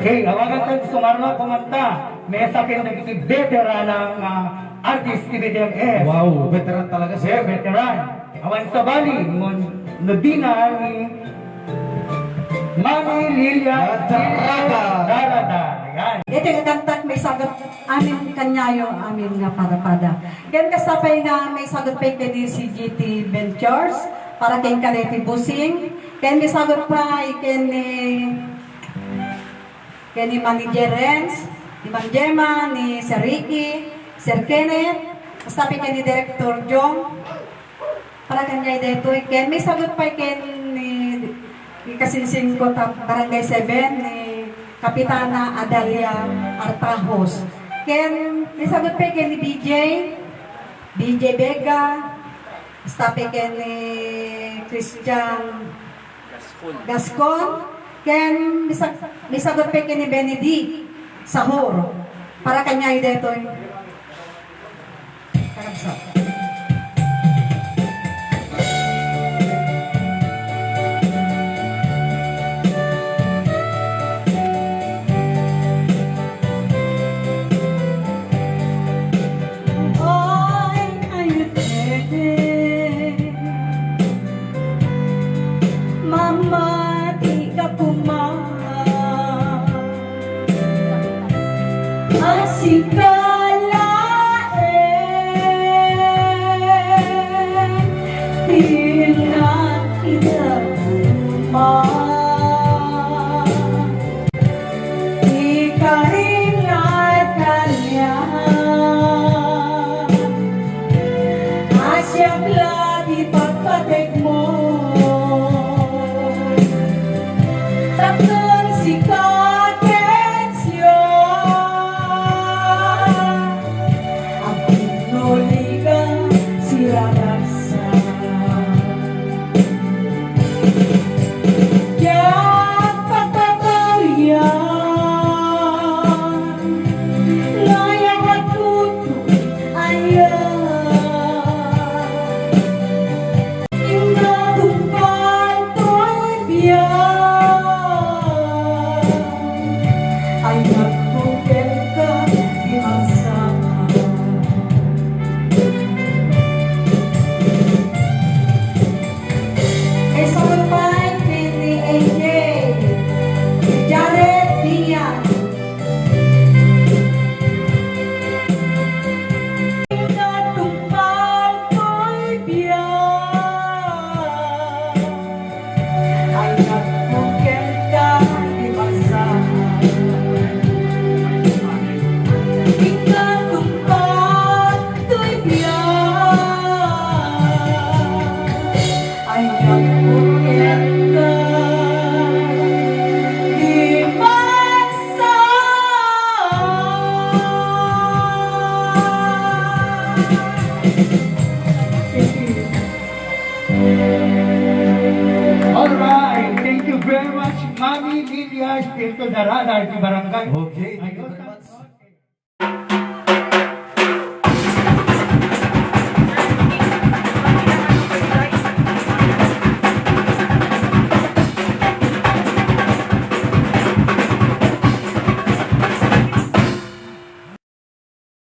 Okay, awagan tayo sumarno kumanta. May sa akin naging veteran ng artist TVDMS. Wow, veteran talaga Yeah, siya. veteran. Awan sa bali, nudina ni Mami Lilia Darada. Ayan. Ito yung kantak may sagot amin kanyayo amin nga para. Yan kasapay nga may sagot pa kay si GT Ventures para kay Kareti Busing. Yan may sagot pa kay ni Manager Renz, ni Ma'am Gemma, ni Sir Ricky, Sir Kenneth, kasapay kay ni Director Jong. Para kanya dito kay may sagot pa kay ni kasinsing ko Barangay 7 ni Kapitana Adalia Artajos. Ken nisagot pa ken ni BJ Vega, stape ken ni Christian Gascon, ken nisagot pa ken ni Benedict Sahor. Para kanya dito karabsa. Mama, di ka di na kita ikaingat kanya asyang lagi pagpatek mo takon si kakensyo ang pinuligang sila rasa yang patatayan layang at tuto ayan inga tumpal to'y biyan ay magpugel ka di masama ay sabay ni AJ Jared Diaz inga tumpal to'y biyan ay magpugel ka di masama inga tumpal to'y biyan ay magpugel ka di masama. Alright, thank you very much, Mami Lilia Espiritu Darada di Barangay. Okay.